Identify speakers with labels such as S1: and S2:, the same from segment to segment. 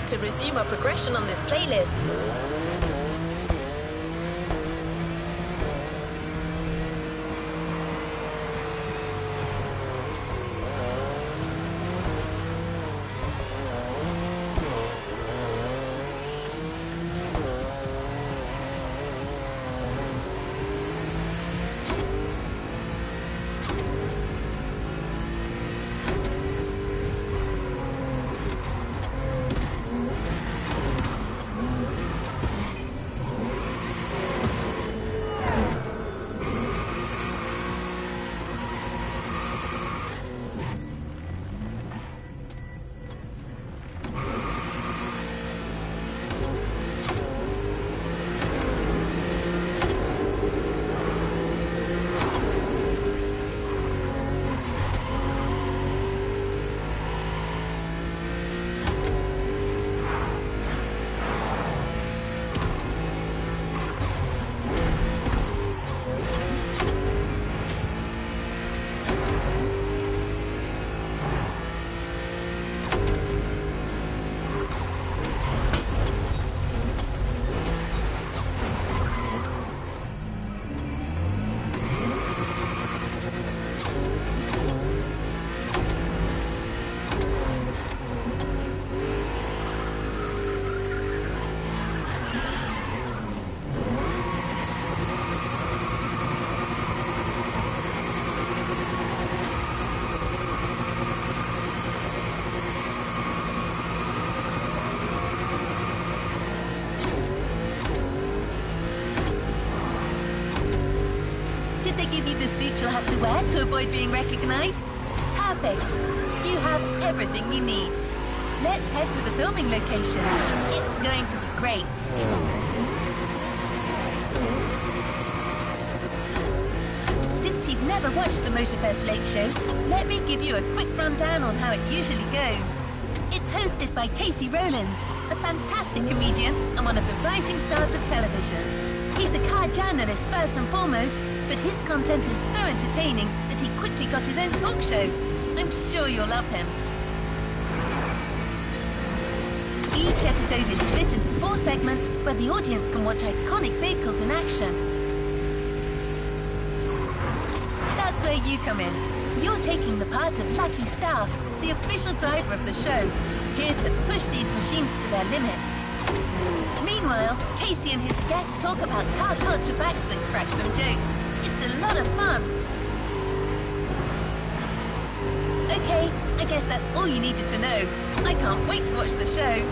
S1: to resume our progression on this playlist.
S2: Did they give you the suit you'll have to wear to avoid being recognized? Perfect. You have everything you need. Let's head to the filming location. It's going to be great. Since you've never watched the Motorfest Late Show, let me give you a quick rundown on how it usually goes. It's hosted by Casey Rowlands, a fantastic comedian and one of the rising stars of television. He's a car journalist first and foremost, but his content is so entertaining that he quickly got his own talk show. I'm sure you'll love him. Each episode is split into 4 segments where the audience can watch iconic vehicles in action. That's where you come in. You're taking the part of Lucky Star, the official driver of the show, here to push these machines to their limits. Meanwhile, Casey and his guests talk about car culture facts and crack some jokes. It's a lot of fun. Okay, I guess that's all you needed to know. I can't wait to watch the show.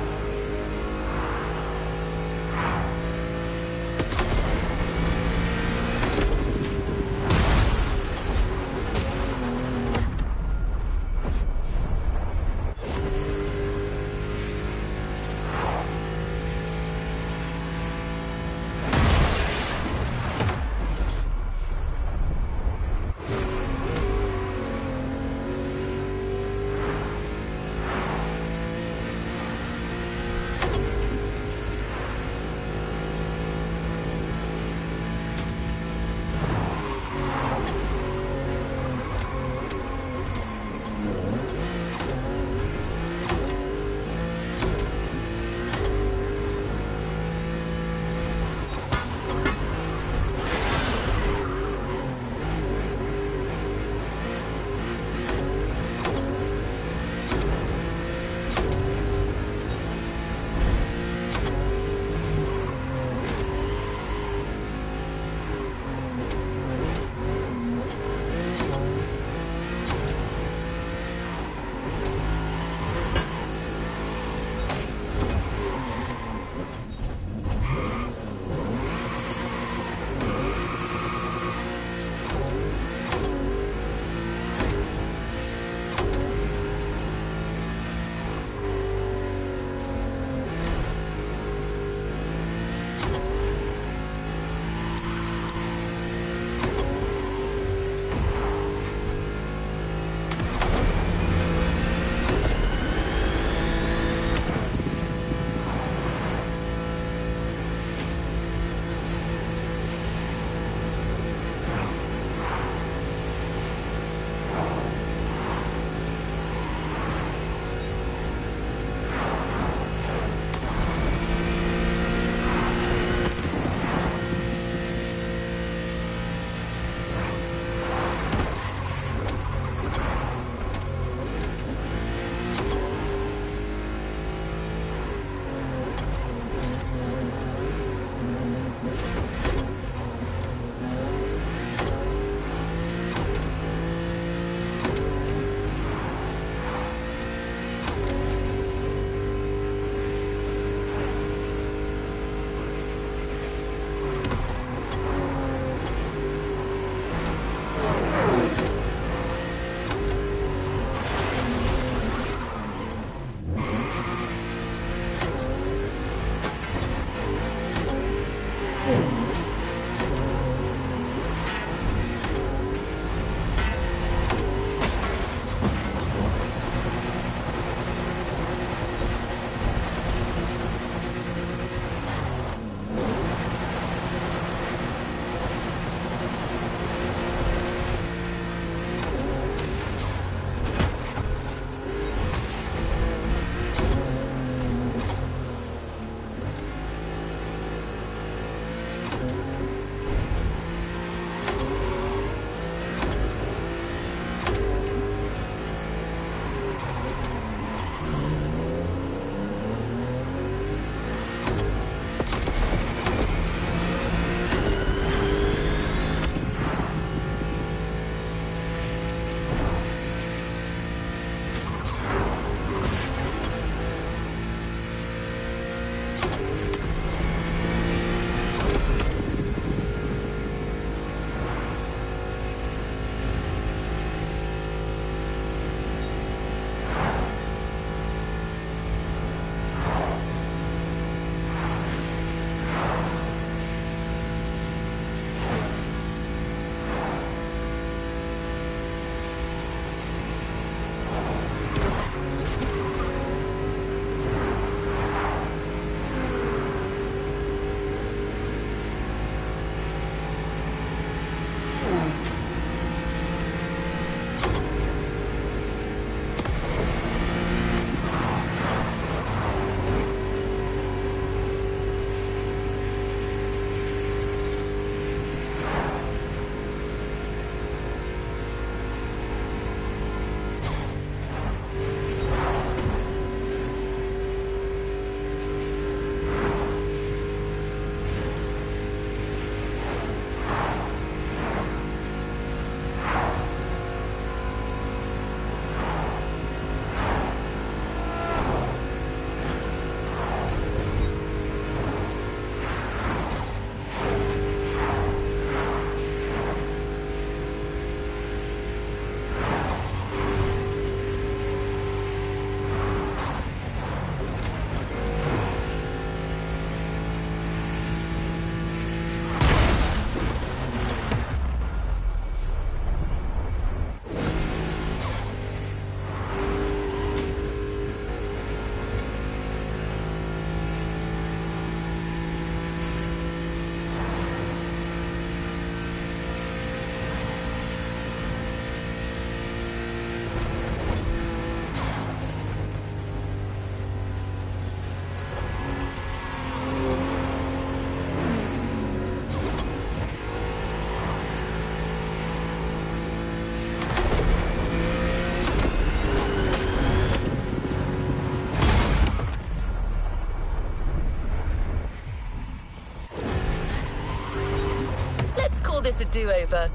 S1: this a do-over.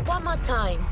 S1: One more time.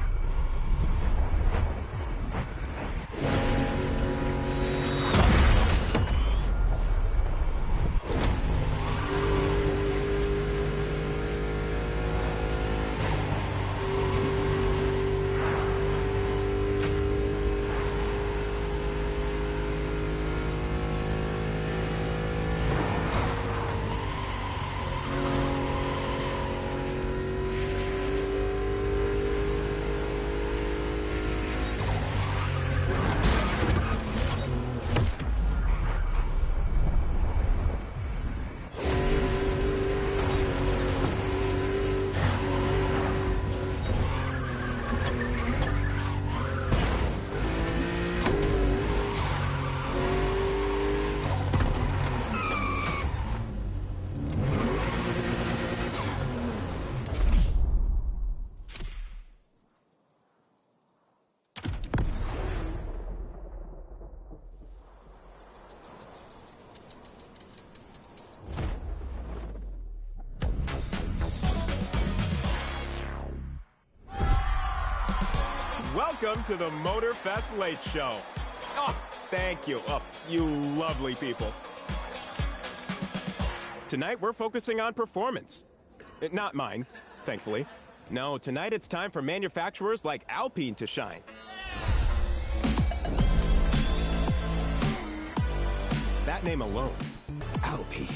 S3: Welcome to the Motorfest Late Show. Oh, thank you. Oh, you lovely people. Tonight, we're focusing on performance. Not mine, thankfully. No, tonight it's time for manufacturers like Alpine to shine. That name alone, Alpine,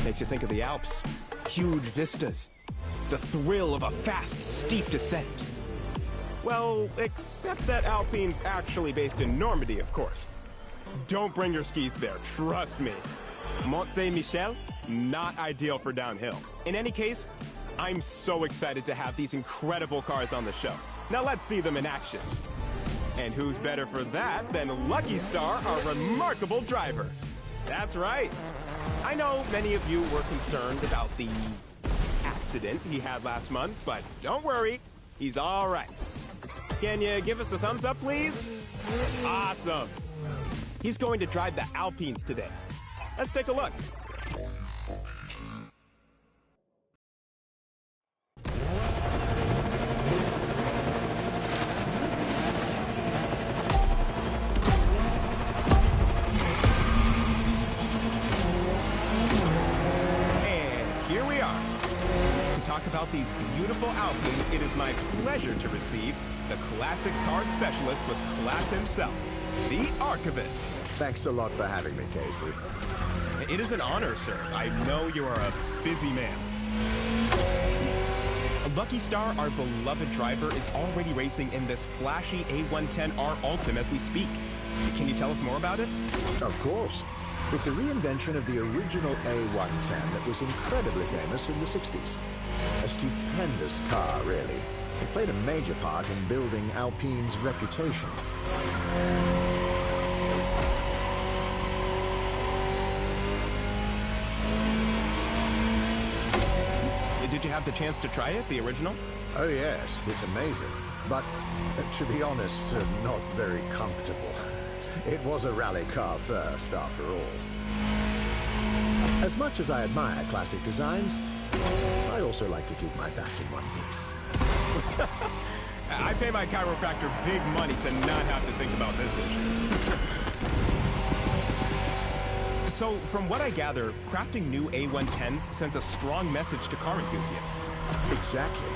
S3: makes you think of the Alps. Huge vistas. The thrill of a fast, steep descent. Well, except that Alpine's actually based in Normandy, of course. Don't bring your skis there, trust me. Mont Saint-Michel, not ideal for downhill. In any case, I'm so excited to have these incredible cars on the show. Now let's see them in action. And who's better for that than Lucky Star, our remarkable driver? That's right. I know many of you were concerned about the accident he had last month, but don't worry, he's all right. Can you give us a thumbs up, please? Awesome. He's going to drive the Alpines today. Let's take a look. And here we are. To talk about these beautiful Alpines, it is my pleasure to receive the classic car specialist with class himself, the Archivist.
S4: Thanks a lot for having me, Casey.
S3: It is an honor, sir. I know you are a busy man. Lucky Star, our beloved driver, is already racing in this flashy A110R Ultim as we speak. Can you tell us more about it?
S4: Of course. It's a reinvention of the original A110 that was incredibly famous in the 60s. A stupendous car, really. It played a major part in building Alpine's reputation.
S3: Did you have the chance to try it, the original?
S4: Oh yes, it's amazing. But, to be honest, not very comfortable. It was a rally car first, after all. As much as I admire classic designs, I also like to keep my back in one piece.
S3: I pay my chiropractor big money to not have to think about this issue. So, from what I gather, crafting new A110s sends a strong message to car enthusiasts.
S4: Exactly.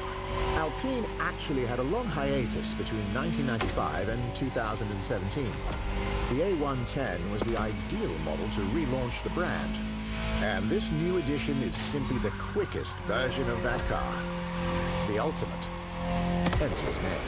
S4: Alpine actually had a long hiatus between 1995 and 2017. The A110 was the ideal model to relaunch the brand. And this new edition is simply the quickest version of that car. The ultimate. Hence its name.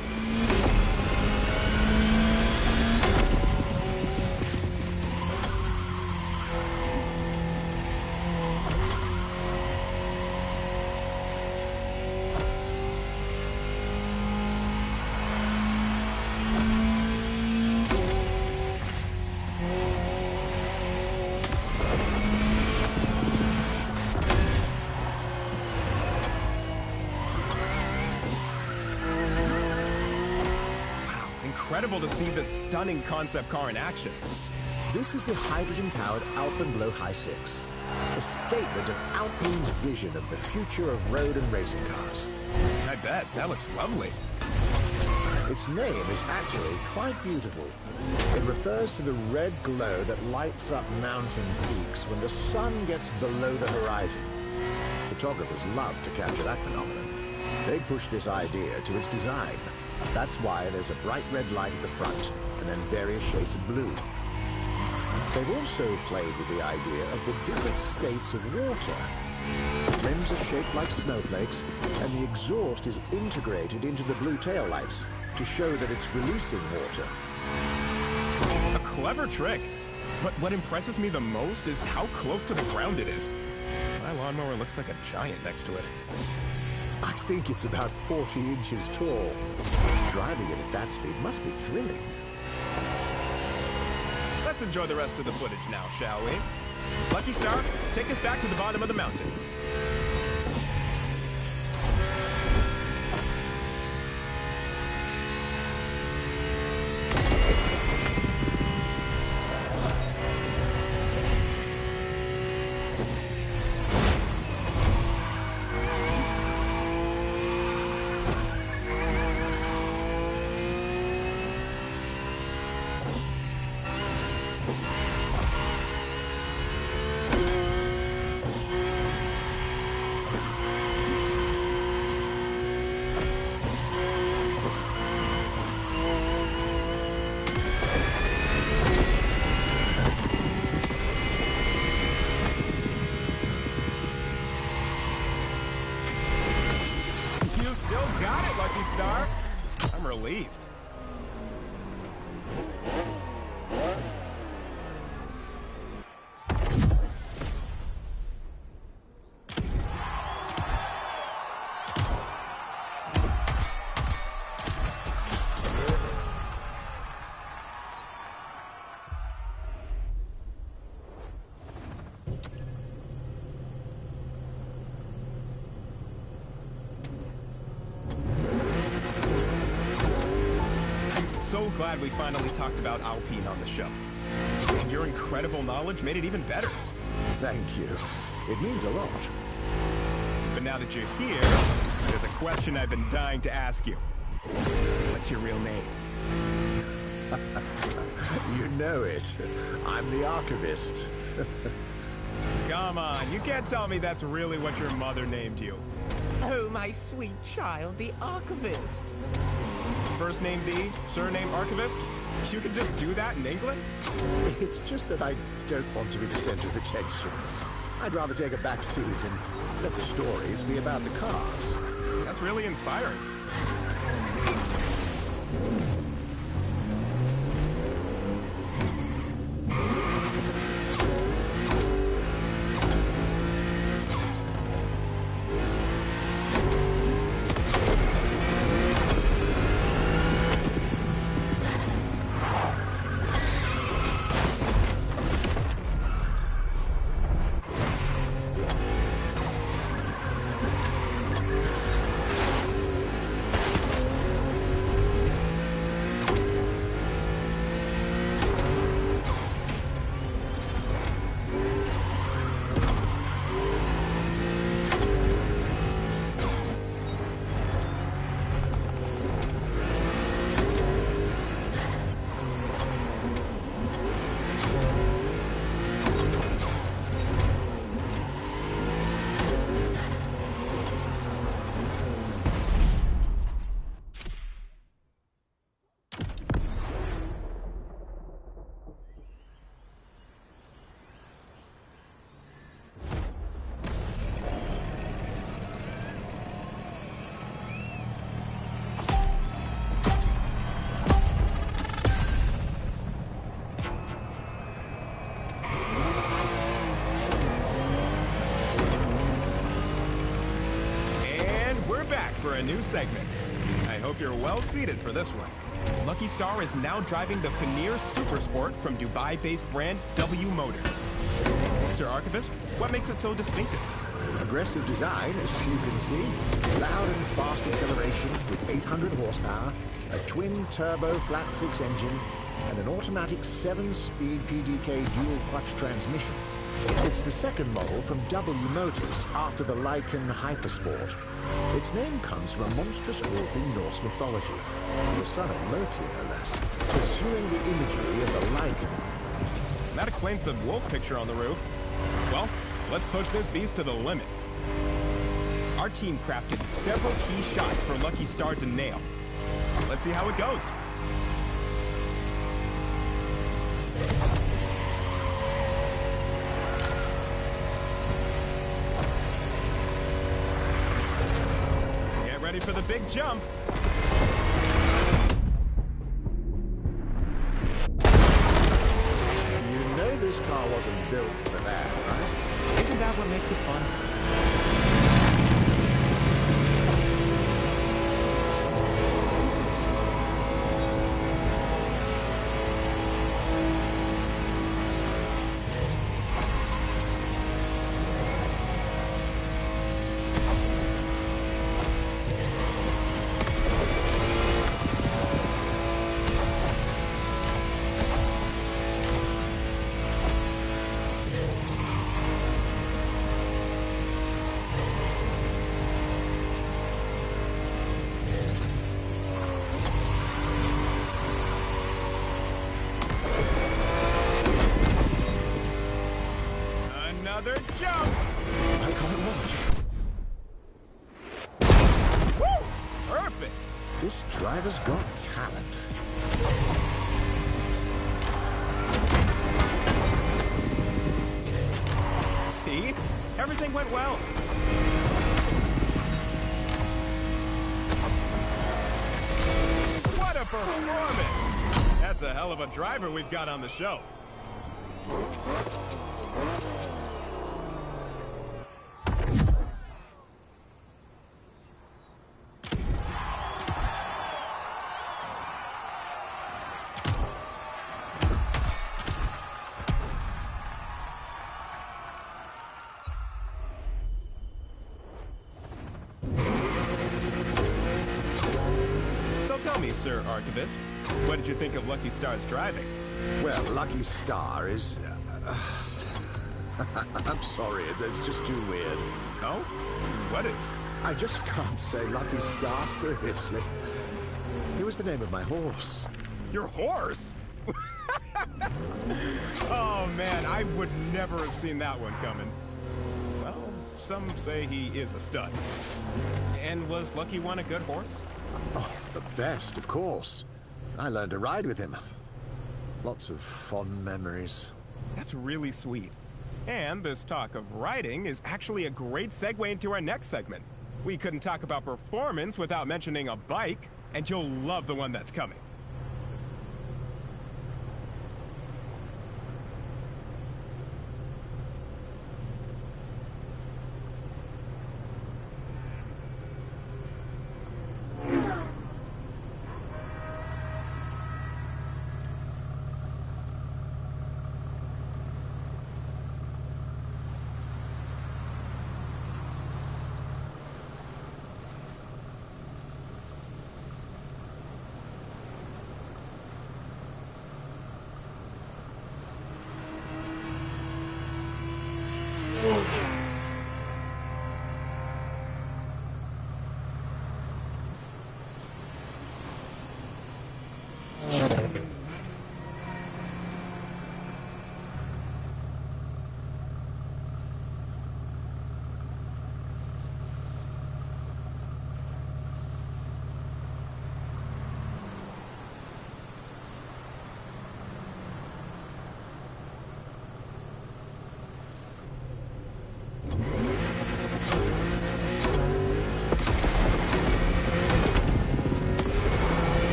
S3: incredible to see this stunning concept car in action.
S4: This is the hydrogen-powered Alpenblow High 6, a statement of Alpine's vision of the future of road and racing cars.
S3: I bet. That looks lovely.
S4: Its name is actually quite beautiful. It refers to the red glow that lights up mountain peaks when the sun gets below the horizon. Photographers love to capture that phenomenon. They push this idea to its design. That's why there's a bright red light at the front, and then various shades of blue. They've also played with the idea of the different states of water. The rims are shaped like snowflakes, and the exhaust is integrated into the blue taillights to show that it's releasing water.
S3: A clever trick. But what impresses me the most is how close to the ground it is. My lawnmower looks like a giant next to it.
S4: I think it's about 40 inches tall. Driving it at that speed must be thrilling.
S3: Let's enjoy the rest of the footage now, shall we? Lucky Star, take us back to the bottom of the mountain. I'm relieved. So glad we finally talked about Alpine on the show. And your incredible knowledge made it even better.
S4: Thank you. It means a lot.
S3: But now that you're here, there's a question I've been dying to ask you. What's your real name?
S4: You know it. I'm the archivist.
S3: Come on, you can't tell me that's really what your mother named you.
S5: Oh, my sweet child, the archivist.
S3: First name the, surname archivist? You can just do that in England?
S4: It's just that I don't want to be the center of attention. I'd rather take a back seat and let the stories be about the cars.
S3: That's really inspiring. For a new segment. I hope you're well seated for this one. Lucky Star is now driving the Veneer Supersport from Dubai-based brand W Motors. Sir Archivist, what makes it so distinctive?
S4: Aggressive design, as you can see. Loud and fast acceleration with 800 horsepower, a twin-turbo flat-six engine, and an automatic 7-speed PDK dual-clutch transmission. It's the second model from W Motors after the Lycan Hypersport. Its name comes from a monstrous wolf in Norse mythology, the son of Loki no less, pursuing the imagery of the Lycan.
S3: That explains the wolf picture on the roof. Well, let's push this beast to the limit. Our team crafted several key shots for Lucky Star to nail. Let's see how it goes. Get ready for the big jump.
S4: You know this car wasn't built for that, right?
S3: Isn't that what makes it fun? Another jump!
S4: I can't watch.
S3: Woo! Perfect!
S4: This driver's got talent.
S3: See? Everything went well. What a performance! That's a hell of a driver we've got on the show. Tell me, Sir Archivist, what did you think of Lucky Star's driving?
S4: Well, Lucky Star is... I'm sorry, it's just too weird.
S3: No? What is?
S4: I just can't say Lucky Star seriously. It was the name of my horse.
S3: Your horse? Oh man, I would never have seen that one coming. Well, some say he is a stud. And was Lucky One a good horse?
S4: Oh, the best, of course. I learned to ride with him. Lots of fond memories.
S3: That's really sweet. And this talk of riding is actually a great segue into our next segment. We couldn't talk about performance without mentioning a bike, and you'll love the one that's coming.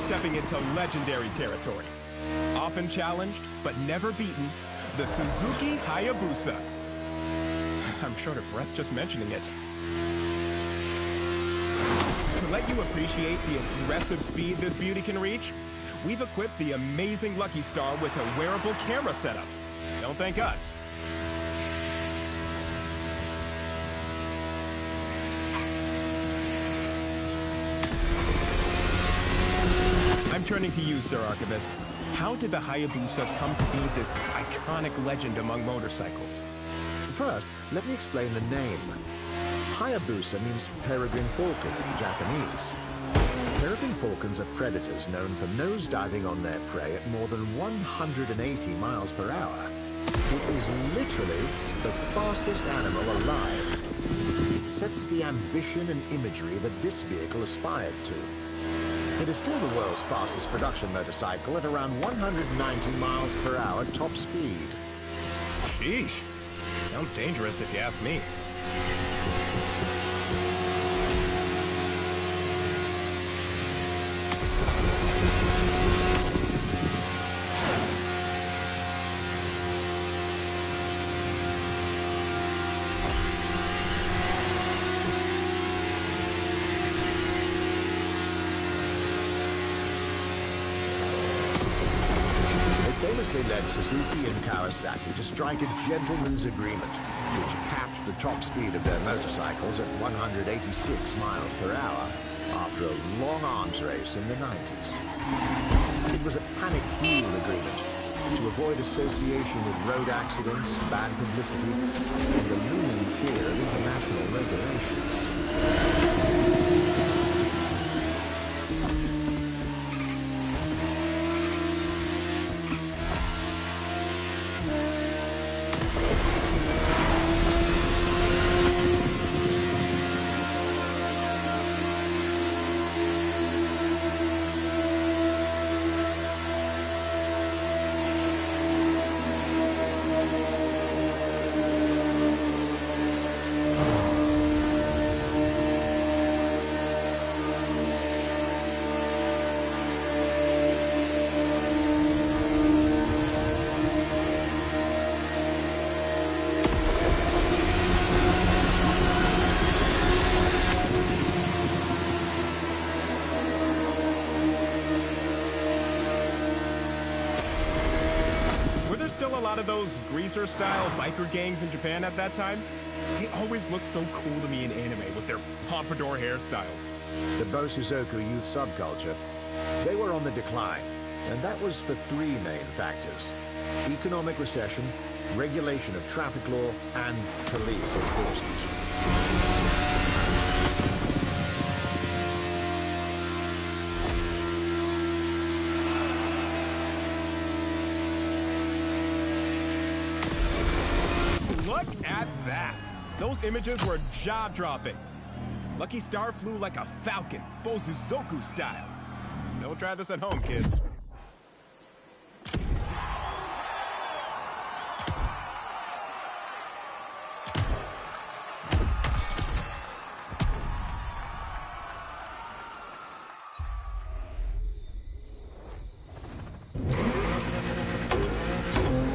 S3: stepping into legendary territory. Often challenged, but never beaten, the Suzuki Hayabusa. I'm short of breath just mentioning it. To let you appreciate the aggressive speed this beauty can reach, we've equipped the amazing Lucky Star with a wearable camera setup. Don't thank us. I'm turning to you, Sir Archivist. How did the Hayabusa come to be this iconic legend among motorcycles?
S4: First, let me explain the name. Hayabusa means peregrine falcon in Japanese. Peregrine falcons are predators known for nosediving on their prey at more than 180 miles per hour. It is literally the fastest animal alive. It sets the ambition and imagery that this vehicle aspired to. It is still the world's fastest production motorcycle at around 190 miles per hour top speed.
S3: Sheesh. Sounds dangerous if you ask me.
S4: Famously led Suzuki and Kawasaki to strike a gentleman's agreement, which capped the top speed of their motorcycles at 186 miles per hour after a long arms race in the 90s. It was a panic-fueled agreement to avoid association with road accidents, bad publicity, and the looming fear of international regulations.
S3: Still a lot of those greaser-style biker gangs in Japan at that time? They always looked so cool to me in anime with their pompadour hairstyles.
S4: The Bosuzoku youth subculture, they were on the decline, and that was for three main factors: economic recession, regulation of traffic law, and police enforcement.
S3: Look at that! Those images were jaw-dropping. Lucky Star flew like a falcon, Bosuzoku style. Don't try this at home, kids.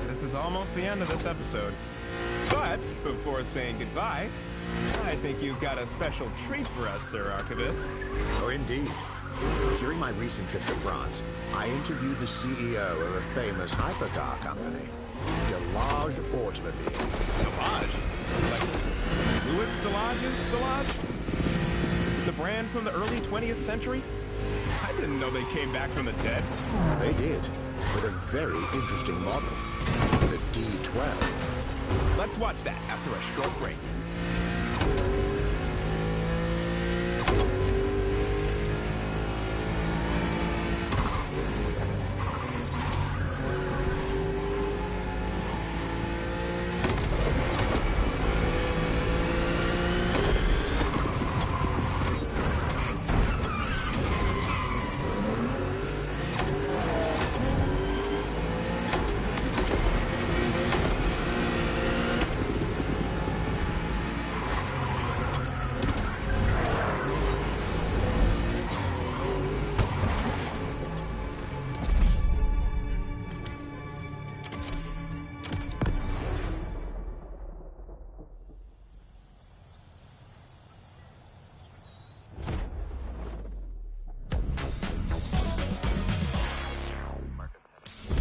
S3: This is almost the end of this episode. But before saying goodbye, I think you've got a special treat for us, Sir Archivist.
S4: Oh, indeed. During my recent trip to France, I interviewed the CEO of a famous hypercar company, Delage Automobile.
S3: Delage? Like Louis Delage's Delage? The brand from the early 20th century? I didn't know they came back from the dead.
S4: They did, with a very interesting model, the D12.
S3: Let's watch that after a short break.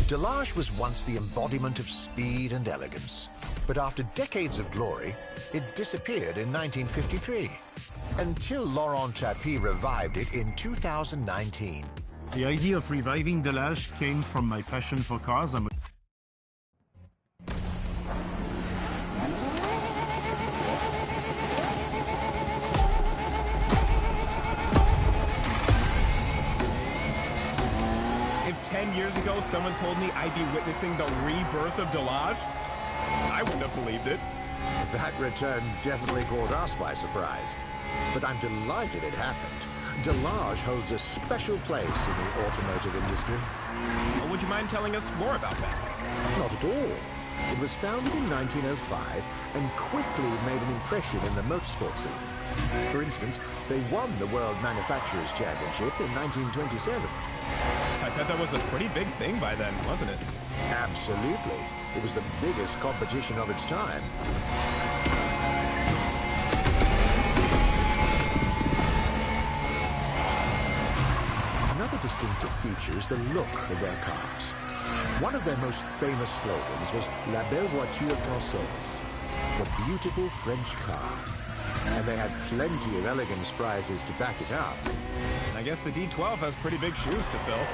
S4: Delage was once the embodiment of speed and elegance, but after decades of glory, it disappeared in 1953, until Laurent Tapie revived it in 2019.
S6: The idea of reviving Delage came from my passion for cars.
S3: If 10 years ago someone told me I'd be witnessing the rebirth of Delage, I wouldn't have believed it.
S4: That return definitely caught us by surprise, but I'm delighted it happened. Delage holds a special place in the automotive industry.
S3: Well, would you mind telling us more about that?
S4: Not at all. It was founded in 1905 and quickly made an impression in the motorsport scene. For instance, they won the World Manufacturers' Championship in 1927.
S3: I bet that was a pretty big thing by then, wasn't it?
S4: Absolutely. It was the biggest competition of its time. Another distinctive feature is the look of their cars. One of their most famous slogans was La Belle Voiture Française, the beautiful French car. And they had plenty of elegance prizes to back it up.
S3: I guess the D12 has pretty big shoes to fill.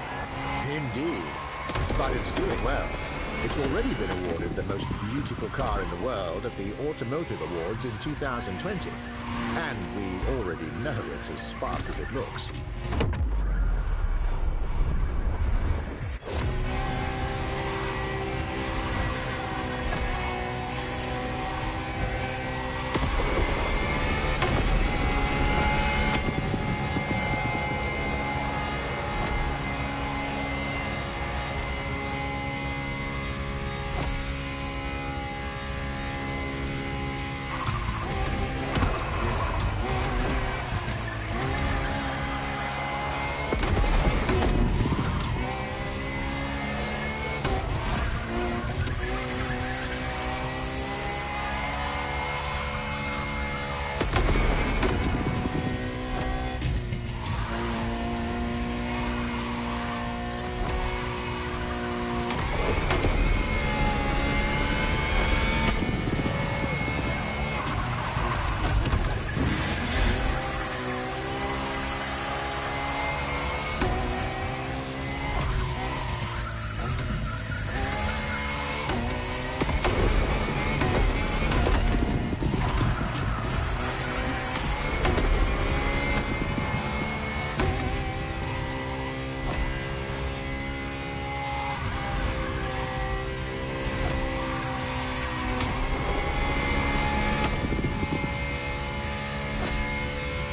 S4: Indeed. But it's doing well. It's already been awarded the most beautiful car in the world at the Automotive Awards in 2020. And we already know it's as fast as it looks.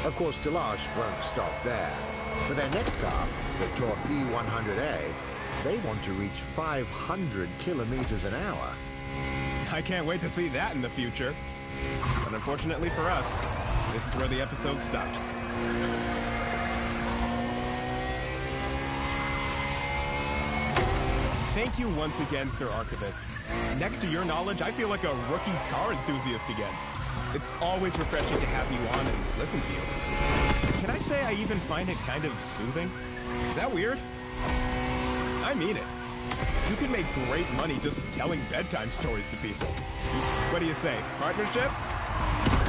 S4: Of course, Delage won't stop there. For their next car, the Torpille 100A, they want to reach 500 kilometers an hour.
S3: I can't wait to see that in the future. But unfortunately for us, this is where the episode stops. Thank you once again, Sir Archivist. Next to your knowledge, I feel like a rookie car enthusiast again. It's always refreshing to have you on and listen to you. Can I say I even find it kind of soothing? Is that weird? I mean it. You can make great money just telling bedtime stories to people. What do you say, partnership?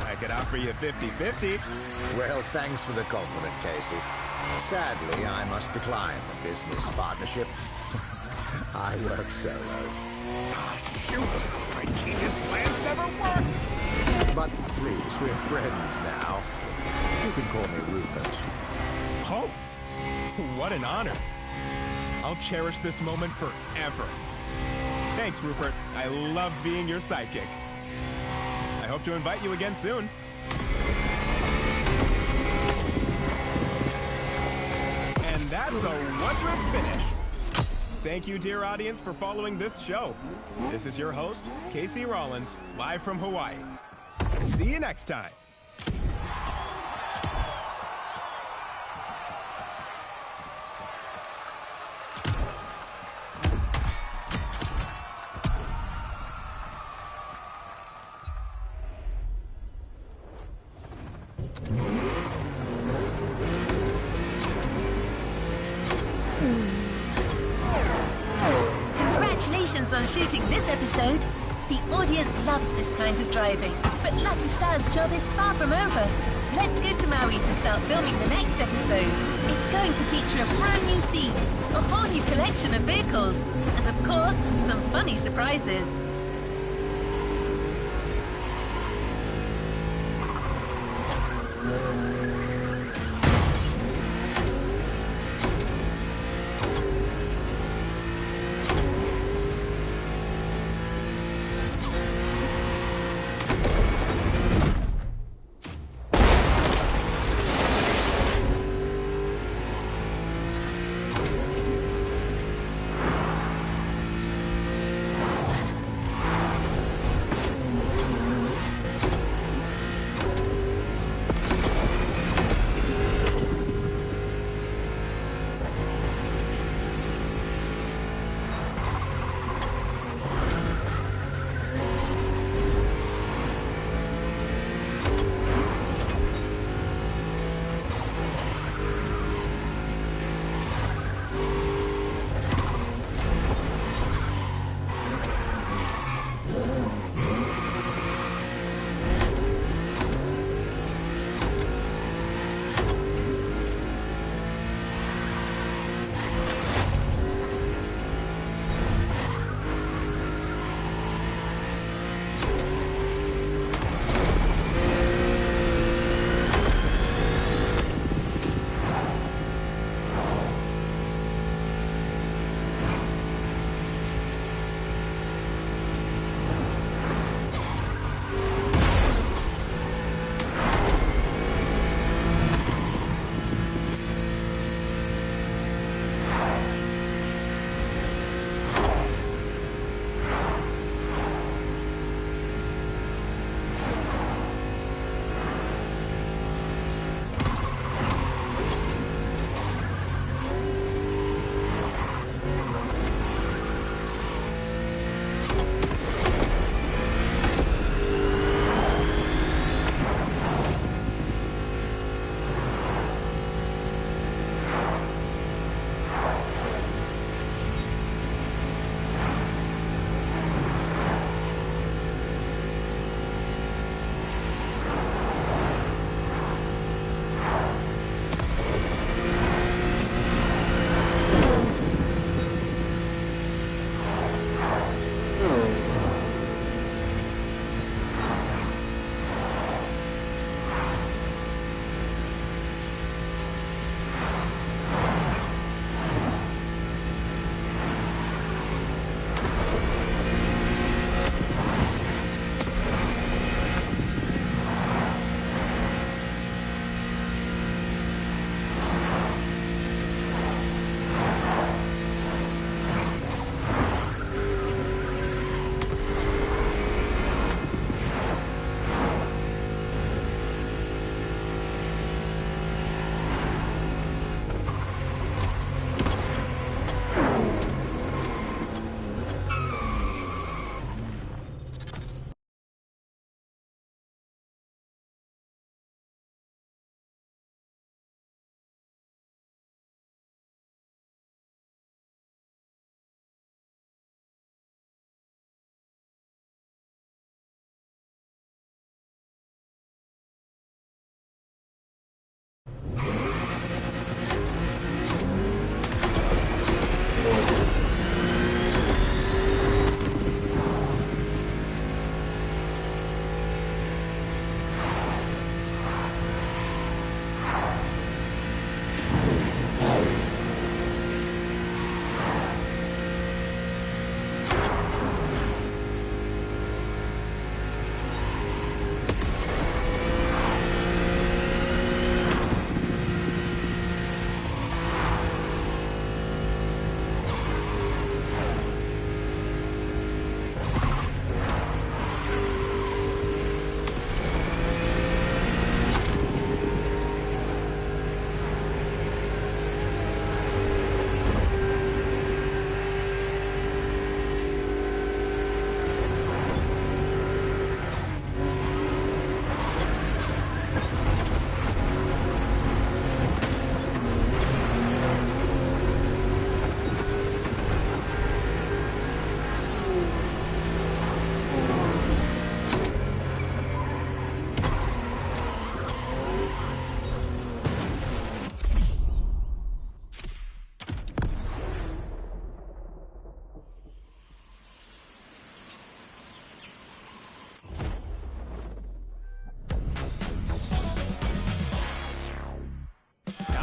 S3: I could offer you 50-50.
S4: Well, thanks for the compliment, Casey. Sadly, I must decline the business partnership. I work solo.
S3: Ah, shoot! My genius plans never work!
S4: But please, we're friends now. You can call me Rupert.
S3: Oh, what an honor. I'll cherish this moment forever. Thanks, Rupert. I love being your sidekick. I hope to invite you again soon. And that's a wondrous finish. Thank you, dear audience, for following this show. This is your host, Casey Rollins, live from Hawaii. See you next time.
S2: hours on shooting this episode. The audience loves this kind of driving, but Lucky Star's job is far from over. Let's go to Maui to start filming the next episode. It's going to feature a brand new theme, a whole new collection of vehicles, and of course, some funny surprises.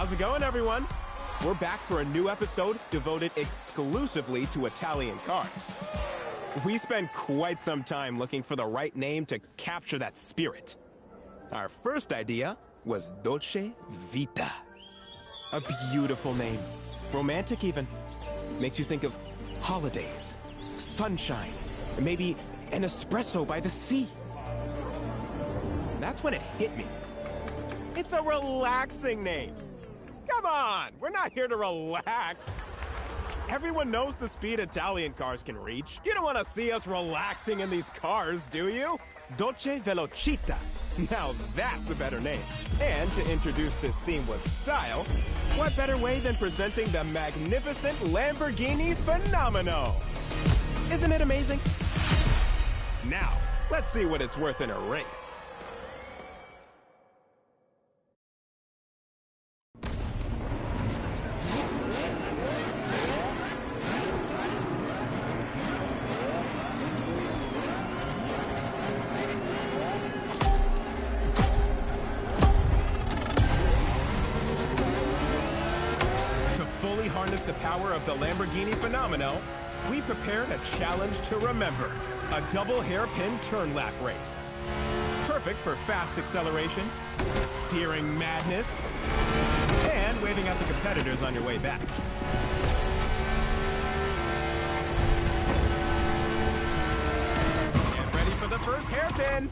S3: How's it going, everyone? We're back for a new episode devoted exclusively to Italian cars. We spent quite some time looking for the right name to capture that spirit. Our first idea was Dolce Vita. A beautiful name. Romantic even. Makes you think of holidays, sunshine, and maybe an espresso by the sea. That's when it hit me. It's a relaxing name. Come on, we're not here to relax. Everyone knows the speed Italian cars can reach. You don't want to see us relaxing in these cars, do you? Dolce Velocita. Now that's a better name. And to introduce this theme with style, what better way than presenting the magnificent Lamborghini Fenomeno? Isn't it amazing? Now, let's see what it's worth in a race. Harness the power of the Lamborghini Fenomeno, we prepared a challenge to remember, a double hairpin turn lap race. Perfect for fast acceleration, steering madness, and waving at the competitors on your way back. Get ready for the first hairpin!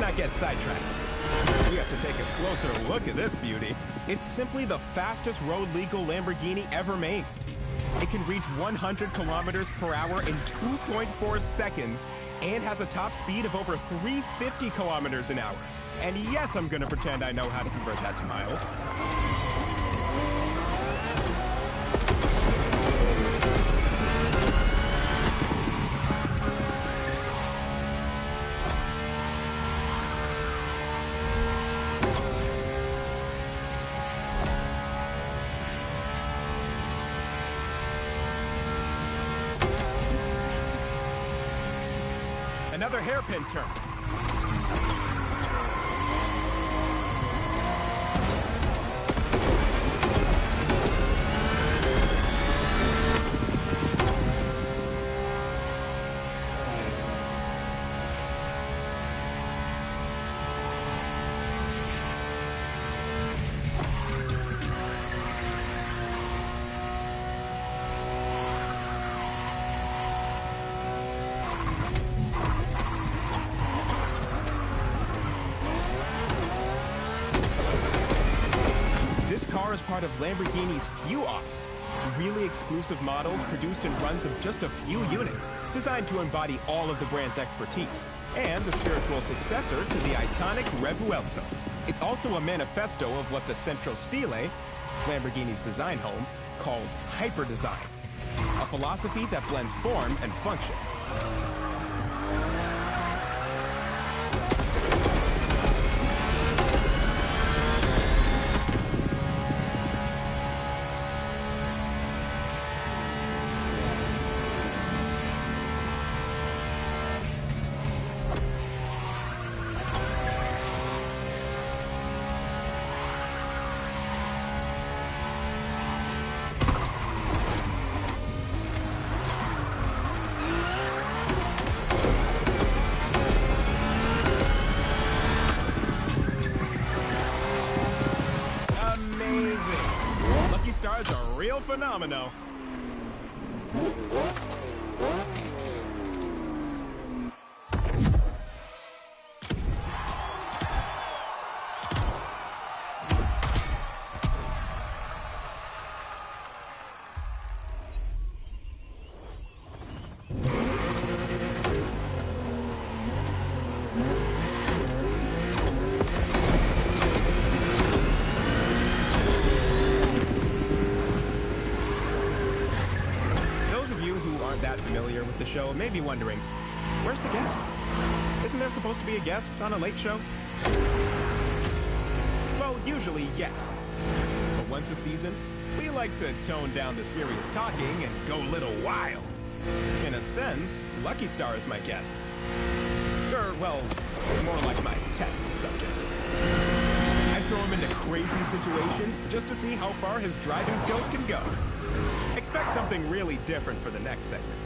S3: Not get sidetracked. We have to take a closer look at this beauty. It's simply the fastest road legal Lamborghini ever made. It can reach 100 kilometers per hour in 2.4 seconds and has a top speed of over 350 kilometers an hour. And yes, I'm gonna pretend I know how to convert that to miles. Another hairpin turn. Is part of Lamborghini's few ops, really exclusive models produced in runs of just a few units, designed to embody all of the brand's expertise, and the spiritual successor to the iconic Revuelto. It's also a manifesto of what the Centro Stile, Lamborghini's design home, calls hyper-design, a philosophy that blends form and function. Star's a real phenomenon. Familiar with the show may be wondering, where's the guest? Isn't there supposed to be a guest on a late show? Well, usually yes. But once a season, We like to tone down the serious talking and go a little wild. In a sense, Lucky Star is my guest. Or, well, more like my test subject. I throw him into crazy situations just to see how far his driving skills can go. Expect something really different for the next segment.